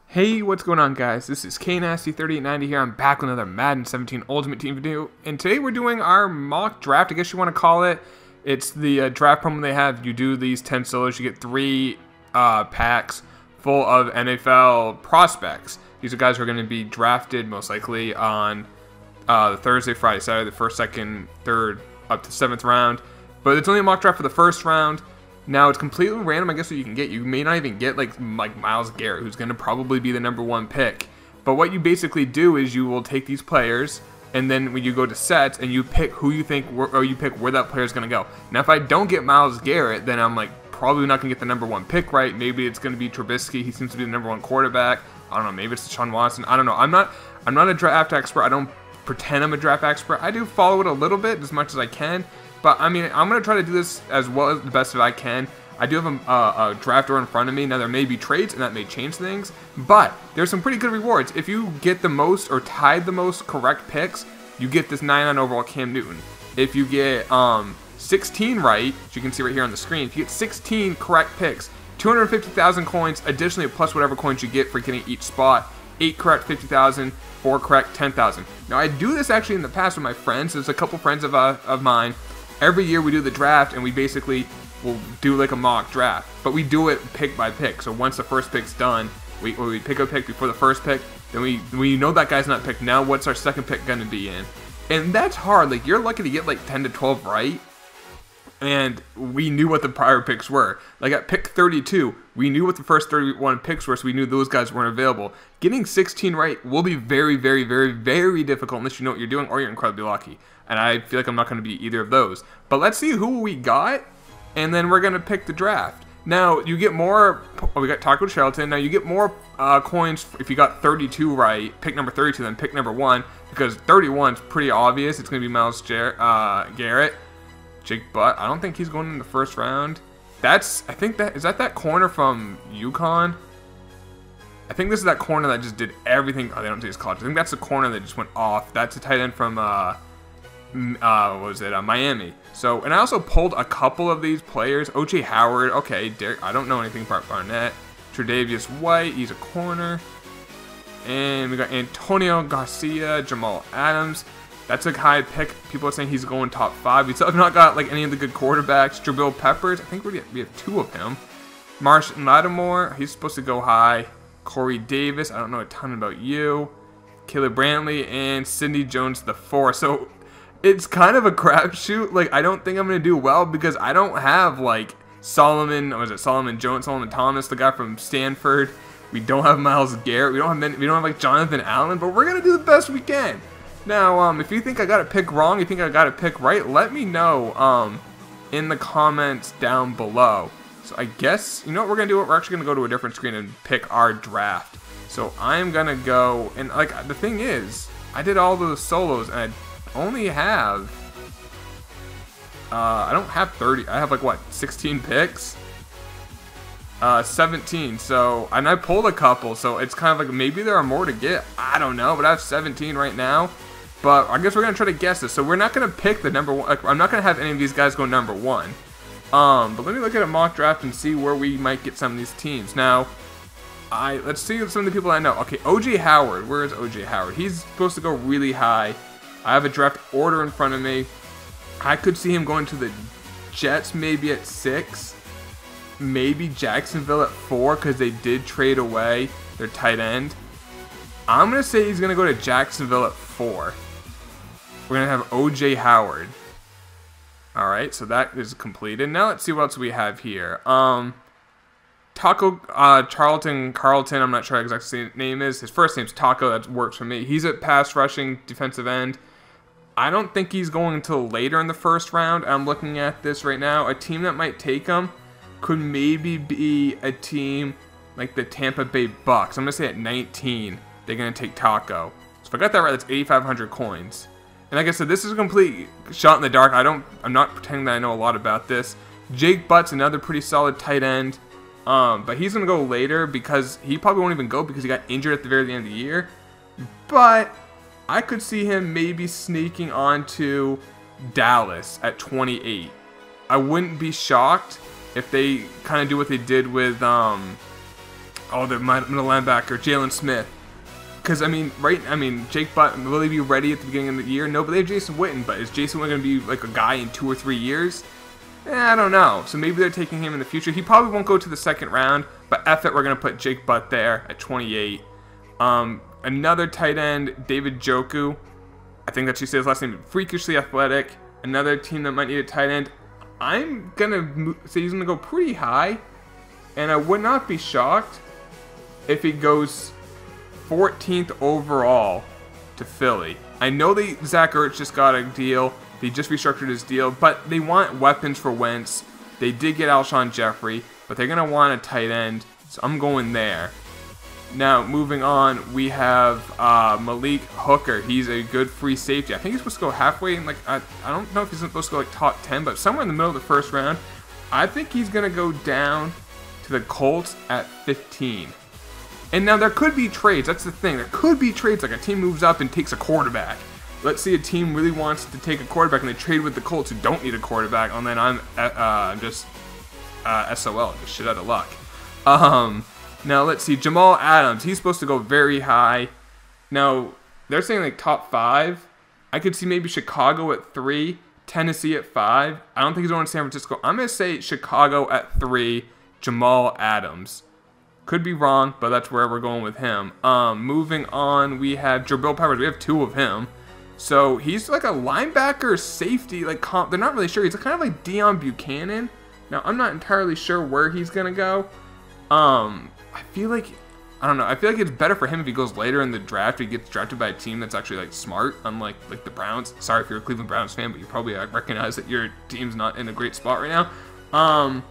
Hey, what's going on, guys? This is KNasty3890 here. I'm back with another Madden 17 Ultimate Team video, and today we're doing our mock draft, I guess you want to call it. It's the draft promo they have. You do these 10 solos, you get 3 packs full of NFL prospects. These are guys who are going to be drafted most likely on the Thursday, Friday, Saturday, the 1st, 2nd, 3rd, up to 7th round. But it's only a mock draft for the first round. Now, it's completely random, I guess, what you can get. You may not even get, like Myles Garrett, who's going to probably be the #1 pick. But what you basically do is you will take these players, and then when you go to sets, and you pick who you think, or you pick where that player is going to go. Now, if I don't get Myles Garrett, then I'm, probably not going to get the #1 pick right. Maybe it's going to be Trubisky. He seems to be the #1 quarterback. I don't know. Maybe it's Deshaun Watson. I don't know. I'm not a draft expert. I don't pretend I'm a draft expert. I do follow it a little bit, as much as I can. But, I mean, I'm going to try to do this as well as the best that I can. I do have a draft order in front of me. Now, there may be trades, and that may change things. But there's some pretty good rewards. If you get the most or tied the most correct picks, you get this 99 overall Cam Newton. If you get 16 right, as you can see right here on the screen, if you get 16 correct picks, 250,000 coins, additionally plus whatever coins you get for getting each spot. 8 correct, 50,000. 4 correct, 10,000. Now, I do this actually in the past with my friends. There's a couple friends of mine. Every year we do the draft, and we basically will do like a mock draft, but we do it pick by pick. So once the first pick's done, we pick a pick before the first pick, then we know that guy's not picked. Now what's our second pick going to be in? And that's hard. Like, you're lucky to get like 10 to 12 right, and we knew what the prior picks were. Like at pick 32, we knew what the first 31 picks were, so we knew those guys weren't available. Getting 16 right will be very, very, very, very difficult unless you know what you're doing or you're incredibly lucky. And I feel like I'm not going to be either of those. But let's see who we got, and then we're going to pick the draft. Now, you get more, we got Taco Shelton. Now, you get more coins if you got 32 right, pick number 32, than pick number 1, because 31 is pretty obvious. It's going to be Myles Garrett. Jake Butt, I don't think he's going in the first round. I think is that corner from UConn? I think this is that corner that just did everything. Oh, they don't say his college. I think that's the corner that just went off. That's a tight end from, what was it, Miami. So, and I also pulled a couple of these players. O.J. Howard, okay, Derek, I don't know anything about Barnett. Tre'Davious White, he's a corner. And we got Antonio Garcia, Jamal Adams. That's a high pick. People are saying he's going top 5. We still have not got like any of the good quarterbacks. Jabril Peppers, I think we have 2 of him. Marshon Lattimore, he's supposed to go high. Corey Davis, I don't know a ton about you. Caleb Brantley, and Sidney Jones the 4. So it's kind of a crapshoot. Like, I don't think I'm going to do well because I don't have like Solomon Thomas, the guy from Stanford. We don't have Myles Garrett. We don't have like Jonathan Allen, but we're going to do the best we can. Now, if you think I got it picked wrong, you think I got it picked right, let me know in the comments down below. So I guess, you know what we're going to do? We're actually going to go to a different screen and pick our draft. So I'm going to go, and like, the thing is, I did all those solos, and I only have, I don't have 30, I have like, what, 16 picks? 17, so, and I pulled a couple, so it's kind of like, maybe there are more to get, I don't know, but I have 17 right now. But I guess we're going to try to guess this. So we're not going to pick the #1. Like, I'm not going to have any of these guys go #1. But let me look at a mock draft and see where we might get some of these teams. Now, let's see some of the people I know. Okay, O.J. Howard. Where is O.J. Howard? He's supposed to go really high. I have a draft order in front of me. I could see him going to the Jets maybe at 6. Maybe Jacksonville at 4 because they did trade away their tight end. I'm going to say he's going to go to Jacksonville at 4. We're going to have O.J. Howard. Alright, so that is completed. Now let's see what else we have here. Taco Carlton, I'm not sure exactly what his name is. His first name's Taco, that works for me. He's a pass rushing defensive end. I don't think he's going until later in the first round. I'm looking at this right now. A team that might take him could maybe be a team like the Tampa Bay Bucks. I'm going to say at 19, they're going to take Taco. So if I got that right, that's 8,500 coins. And like I said, this is a complete shot in the dark. I'm not pretending that I know a lot about this. Jake Butt's another pretty solid tight end. But he's going to go later because he probably won't even go because he got injured at the very end of the year. But I could see him maybe sneaking onto Dallas at 28. I wouldn't be shocked if they kind of do what they did with the middle linebacker, Jalen Smith. Because, I mean, Jake Butt, will he be ready at the beginning of the year? No, but they have Jason Witten. But is Jason Witten going to be like a guy in 2 or 3 years? I don't know. So maybe they're taking him in the future. He probably won't go to the second round. But F it, we're going to put Jake Butt there at 28. Another tight end, David Njoku. I think that's you say his last name. Freakishly athletic. Another team that might need a tight end. I'm going to say he's going to go pretty high. And I would not be shocked if he goes 14th overall to Philly. I know Zach Ertz just got a deal. They just restructured his deal, but they want weapons for Wentz. They did get Alshon Jeffrey, but they're going to want a tight end, so I'm going there. Now, moving on, we have Malik Hooker. He's a good free safety. I think he's supposed to go halfway in, like, I don't know if he's supposed to go like top 10, but somewhere in the middle of the first round. I think he's going to go down to the Colts at 15. And now there could be trades. That's the thing. There could be trades, like a team moves up and takes a quarterback. Let's say a team really wants to take a quarterback and they trade with the Colts who don't need a quarterback, and then I'm just SOL, just shit out of luck. Now let's see, Jamal Adams. He's supposed to go very high. Now they're saying like top 5. I could see maybe Chicago at 3, Tennessee at 5. I don't think he's going to San Francisco. I'm gonna say Chicago at 3. Jamal Adams. Could be wrong, but that's where we're going with him. Moving on, we have Jabril Peppers. We have 2 of him. So he's like a linebacker safety, like they're not really sure. He's kind of like Deion Buchanan. Now I'm not entirely sure where he's gonna go. I feel like it's better for him if he goes later in the draft. He gets drafted by a team that's actually like smart, unlike like the Browns. Sorry if you're a Cleveland Browns fan, but you probably recognize that your team's not in a great spot right now.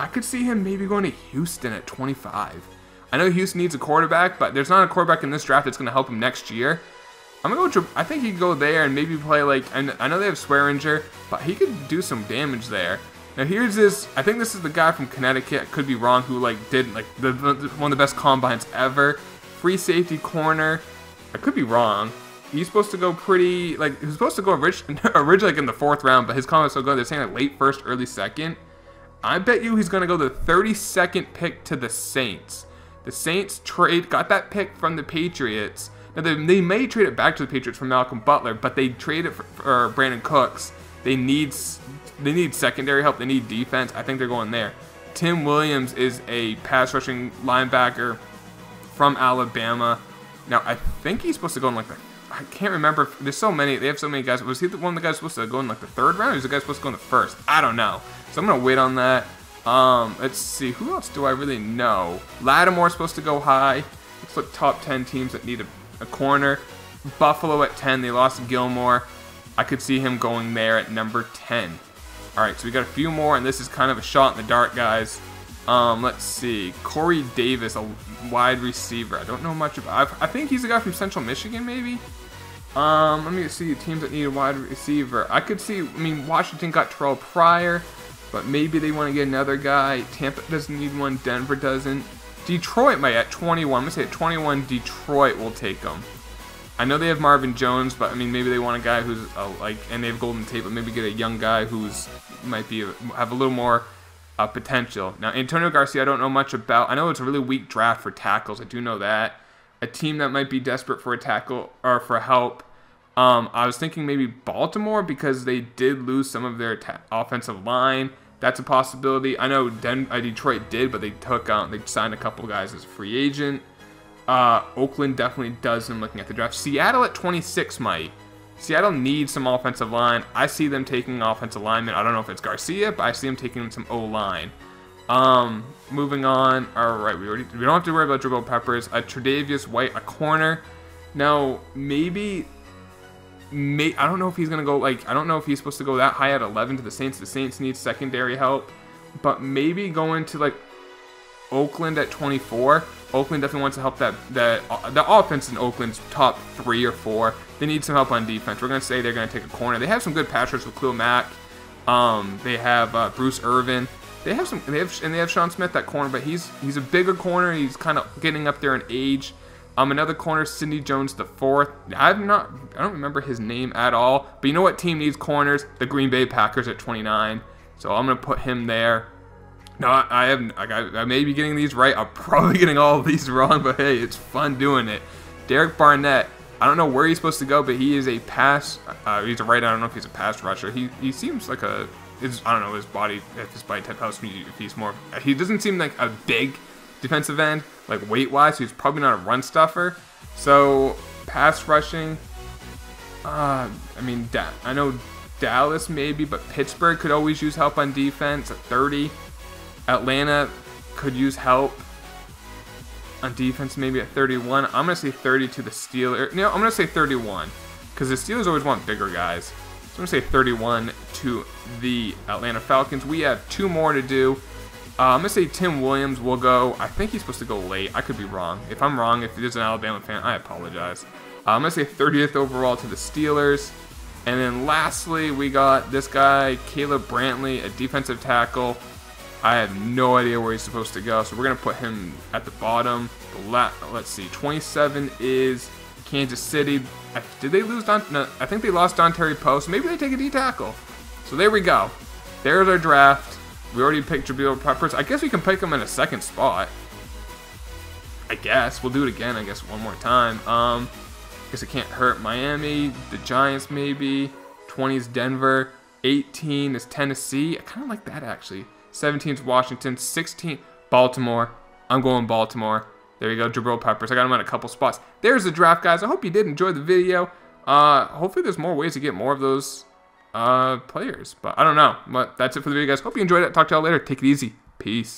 I could see him maybe going to Houston at 25. I know Houston needs a quarterback, but there's not a quarterback in this draft that's going to help him next year. I'm going to go I think he could go there and maybe play like, I know they have Swearinger, but he could do some damage there. Now here's this, I think this is the guy from Connecticut, I could be wrong, who like did like one of the best combines ever. Free safety corner. I could be wrong. He's supposed to go pretty, like, he was supposed to go originally like in the 4th round, but his combine's so good, they're saying like late 1st, early 2nd. I bet you he's going to go the 32nd pick to the Saints. The Saints got that pick from the Patriots. Now, they may trade it back to the Patriots for Malcolm Butler, but they trade it for Brandon Cooks. They need secondary help. They need defense. I think they're going there. Tim Williams is a pass rushing linebacker from Alabama. Now, I think he's supposed to go in like I can't remember. There's so many. They have so many guys. Was he one of the guys supposed to go in like the 3rd round? Or was the guy supposed to go in the 1st? I don't know. So I'm going to wait on that. Let's see. Who else do I really know? Lattimore's supposed to go high. Let's look top 10 teams that need a corner. Buffalo at 10. They lost Gilmore. I could see him going there at number 10. All right, so we got a few more, and this is kind of a shot in the dark, guys. Let's see. Corey Davis, a wide receiver. I don't know much about. I think he's a guy from Central Michigan, maybe. Let me see teams that need a wide receiver. I could see. I mean, Washington got Terrell Pryor, but maybe they want to get another guy. Tampa doesn't need one. Denver doesn't. Detroit might at 21. I'm gonna say at 21, Detroit will take them. I know they have Marvin Jones, but I mean maybe they want a guy who's and they have Golden Tate, but maybe get a young guy who's might be have a little more potential. Now Antonio Garcia, I don't know much about. I know it's a really weak draft for tackles. I do know that. A team that might be desperate for a tackle or for help. I was thinking maybe Baltimore because they did lose some of their offensive line. That's a possibility. I know Detroit did, but they signed a couple guys as a free agent. Oakland definitely does. I'm looking at the draft. Seattle at 26 might. Seattle needs some offensive line. I see them taking offensive linemen. I don't know if it's Garcia, but I see them taking some O-line. Moving on. All right, we don't have to worry about Jabril Peppers. Tre'Davious White, a corner. Now maybe. I don't know if he's gonna go I don't know if he's supposed to go that high at 11 to the Saints. The Saints need secondary help, but maybe going to Oakland at 24. Oakland definitely wants to help the offense in Oakland's top 3 or 4. They need some help on defense. We're gonna say they're gonna take a corner. They have some good pass rush with Khalil Mack. They have Bruce Irvin. They have Sean Smith at corner, but he's a bigger corner. He's kind of getting up there in age. Another corner, Sidney Jones the 4th. I don't remember his name at all. But you know what team needs corners? The Green Bay Packers at 29. So I'm gonna put him there. No, I may be getting these right. I'm probably getting all of these wrong, but hey, it's fun doing it. Derek Barnett. I don't know where he's supposed to go, but he is a pass. He's a right. I don't know if he's a pass rusher. He seems like a. I don't know his body. If his body type helps me, if he's more. He doesn't seem like a big defensive end, like weight wise. He's probably not a run stuffer. So pass rushing. I mean, I know Dallas maybe, but Pittsburgh could always use help on defense at 30. Atlanta could use help on defense maybe at 31. I'm going to say 30 to the Steelers. No, I'm going to say 31 because the Steelers always want bigger guys. So I'm going to say 31 to the Atlanta Falcons. We have 2 more to do. I'm going to say Tim Williams will go. I think he's supposed to go late. I could be wrong. If I'm wrong, if he's an Alabama fan, I apologize. I'm going to say 30th overall to the Steelers. And then lastly, we got this guy, Caleb Brantley, a defensive tackle. I have no idea where he's supposed to go, so we're going to put him at the bottom. Let's see, 27 is Kansas City. Did they lose No, I think they lost Dontari Poe, so maybe they take a D-tackle. So there we go. There's our draft. We already picked Jabril Peppers. I guess we can pick him in a second spot. I guess. We'll do it again, I guess, one more time. Guess it can't hurt. Miami, the Giants maybe. 20 is Denver. 18 is Tennessee. I kind of like that, actually. 17 is Washington. 16, Baltimore. I'm going Baltimore. There you go, Jabril Peppers. I got him at a couple spots. There's the draft, guys. I hope you did enjoy the video. Hopefully there's more ways to get more of those players. But I don't know. But that's it for the video, guys. Hope you enjoyed it. Talk to y'all later. Take it easy. Peace.